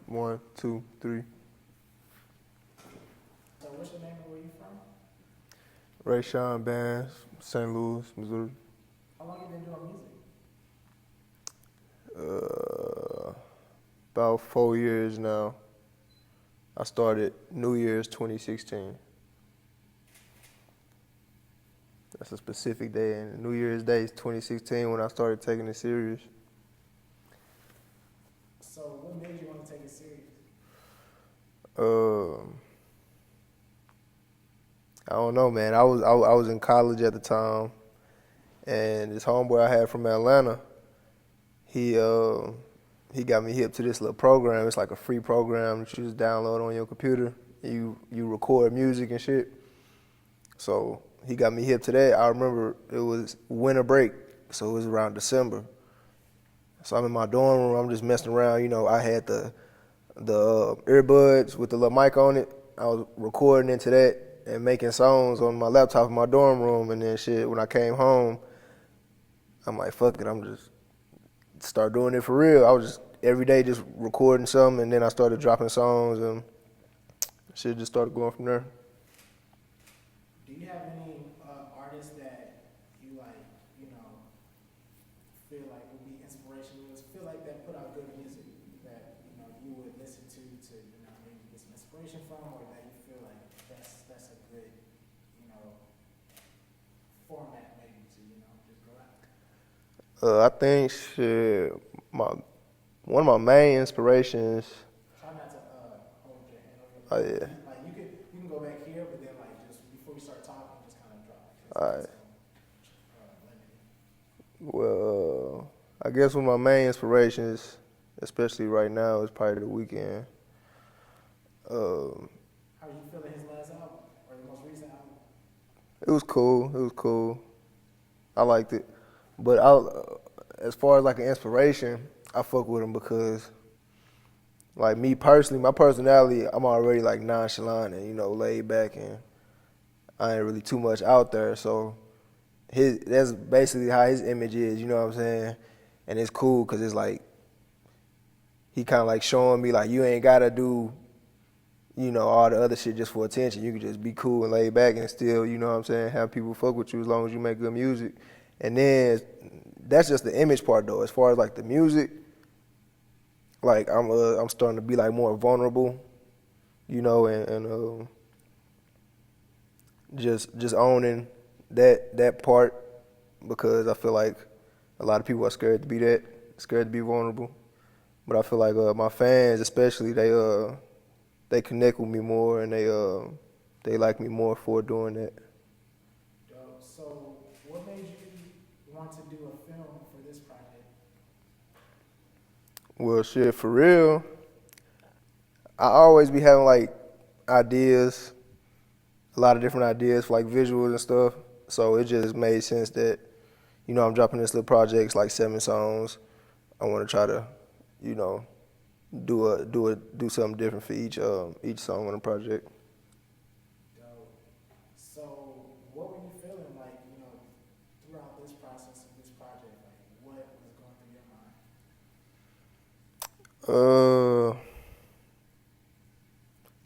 One, two, three. So what's your name and where you from? Rashawn Banz, St. Louis, Missouri. How long you been doing music? Uh, about 4 years now. I started New Year's 2016. That's a specific day, and New Year's Day is 2016 when I started taking it serious. So what made you want to take it serious? Um, I don't know, man. I was in college at the time, and this homeboy I had from Atlanta, he uh he got me hip to this little program. It's like a free program that you just download on your computer. You record music and shit. So he got me hip to that. I remember it was winter break, so it was around December. So I'm in my dorm room. I'm just messing around. I had the earbuds with the little mic on it. I was recording into that and making songs on my laptop in my dorm room. And then shit, when I came home, I'm like, fuck it. I'm just start doing it for real. I was just every day just recording something, and then I started dropping songs, and shit just started going from there. Do you have any artists that you like, you know, feel like would be inspirational? Feel like that put out good music that you would listen to maybe get some inspiration from, or that you feel like that's a good format maybe to just go out. I think shit, my one of my main inspirations. Try not to hold your hand over your Oh mouth. yeah. Like you can go back here, but then like just before you start talking, just kind of drop it. All right. Limit it. Well, I guess one of my main inspirations, especially right now, is probably the weekend. Um, How did you feel in his last album or the most recent album? it was cool. It was cool. I liked it, but as far as like an inspiration, I fuck with him because, like me personally, my personality, I'm already like nonchalant and laid back, and I ain't really too much out there. So that's basically how his image is. You know what I'm saying? And it's cool because it's like he kind of like showing me like you ain't gotta do all the other shit just for attention. You can just be cool and laid back and still, you know what I'm saying, have people fuck with you as long as you make good music. And then that's just the image part though. As far as like the music, like I'm starting to be like more vulnerable, and just owning that part because I feel like a lot of people are scared to be vulnerable. But I feel like my fans especially they connect with me more and they like me more for doing that. Dope. So, what made you want to do a film for this project? Well, shit, for real, I always be having like ideas, a lot of different ideas for like visuals and stuff. So it just made sense that, I'm dropping this little project, it's like 7 songs. I want to try to, you know, do something different for each song on the project. Dope. So, what were you feeling like, throughout this process of this project? Like, what was going through your mind?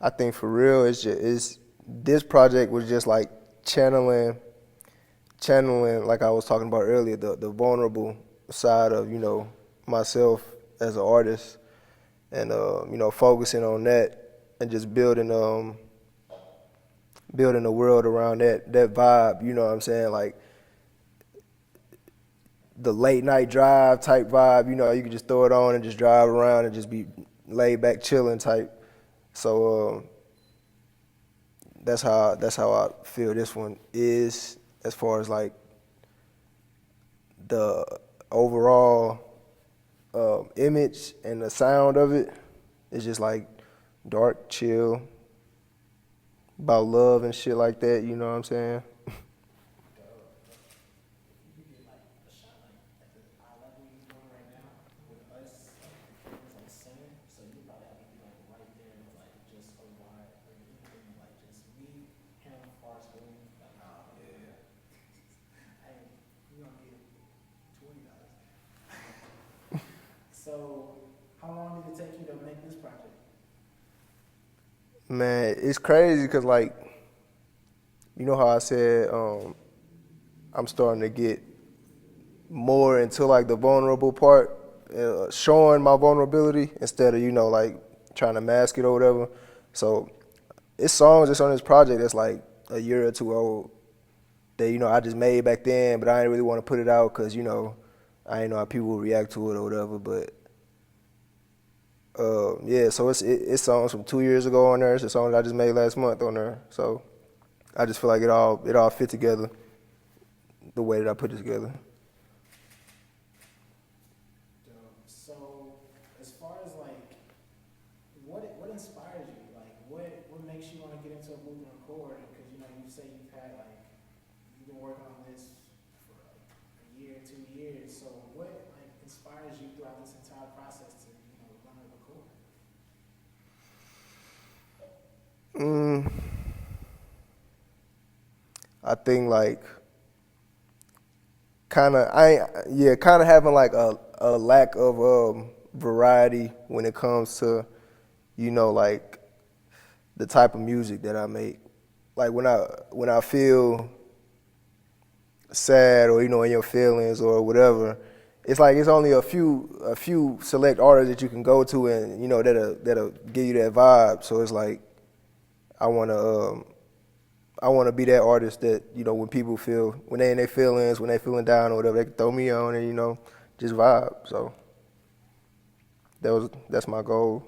I think for real, it's this project was just like channeling like I was talking about earlier, the vulnerable side of myself as an artist, and focusing on that and just building a world around that vibe. You know what I'm saying? Like the late night drive type vibe. You can just throw it on and just drive around and just be laid back chilling type. So that's how I feel this one is as far as like the overall image and the sound of it. It's just like dark, chill, about love and shit like that. You know what I'm saying? If you could get like a shot like at the eye level you're doing right now with us, it's like center, so you probably have to be like right there, like just a wide, or anything like just me, him, far screen, like yeah. Hey, you gonna get $20. So How long did it take you to make this project? Man, it's crazy because like you know how I said I'm starting to get more into like the vulnerable part, showing my vulnerability instead of like trying to mask it or whatever. So it's songs that's on this project that's like a year or two old that I just made back then, but I didn't really want to put it out because I didn't know how people would react to it or whatever. But yeah, so it's songs from 2 years ago on there. It's a song that I just made last month on there. So I just feel like it all fit together the way that I put it together. So, as far as like, what inspires you? Like, what makes you want to get into a booth and record? Because you say you've been working on this for like a year, 2 years. So, what like inspires you throughout this entire process to want to record? I think like kind of having like a lack of variety when it comes to like the type of music that I make. Like when I feel sad or in your feelings or whatever, it's like it's only a few select artists that you can go to and that'll give you that vibe. So it's like I wanna be that artist that when people feel when they in their feelings, when they feeling down or whatever, they can throw me on and just vibe. So that's my goal.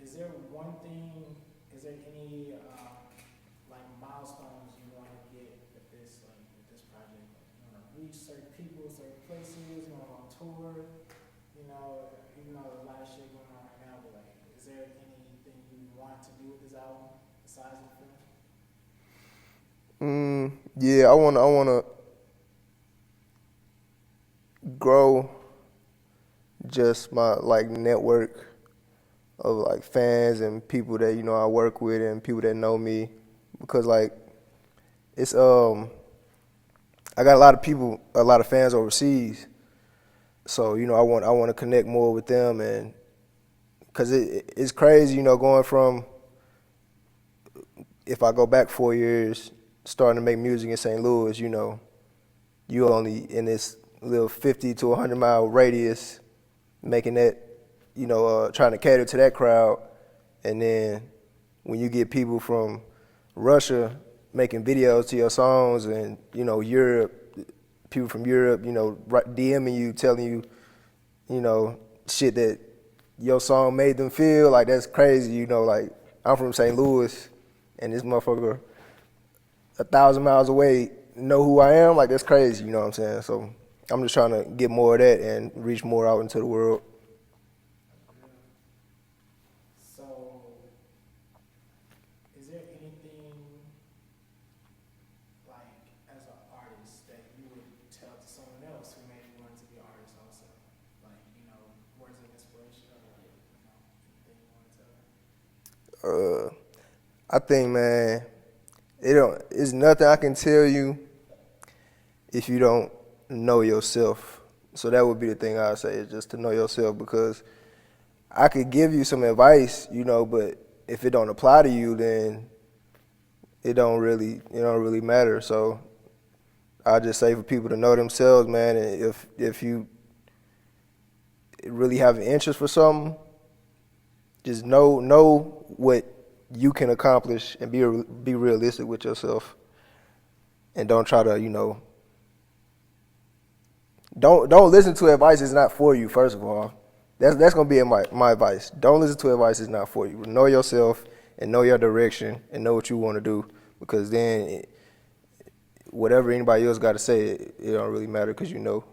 Is there one thing? Is there any like milestones you want to get with this project? Like, you want to reach certain people, certain places. You want to go on tour. Even though there's a lot of shit going on right now, but like, is there anything you want to do with this album besides the film? Yeah, I wanna grow just my like network of like fans and people that I work with and people that know me, because like it's I got a lot of fans overseas, so I want to connect more with them, and because it's crazy going from, if I go back 4 years starting to make music in St. Louis, you only in this little 50 to 100 mile radius making that, trying to cater to that crowd. And then when you get people from Russia making videos to your songs and, Europe, people from Europe, DMing you, telling you, shit that your song made them feel, like that's crazy, like I'm from St. Louis and this motherfucker 1,000 miles away know who I am, like that's crazy, you know what I'm saying? So I'm just trying to get more of that and reach more out into the world. So, is there anything like as an artist that you would tell to someone else who maybe wanted to be an artist also? Like, words of inspiration or like, anything you want to tell them? I think, man, it's nothing I can tell you if you don't know yourself. So that would be the thing I would say, is just to know yourself, because I could give you some advice, but if it don't apply to you, then it don't really matter. So I just say for people to know themselves, man, and if you really have an interest for something, just know what you can accomplish and be realistic with yourself, and don't try to don't listen to advice that's not for you. First of all, that's gonna be my advice. Don't listen to advice that's not for you. Know yourself and know your direction and know what you want to do, because then whatever anybody else got to say, it don't really matter because you know.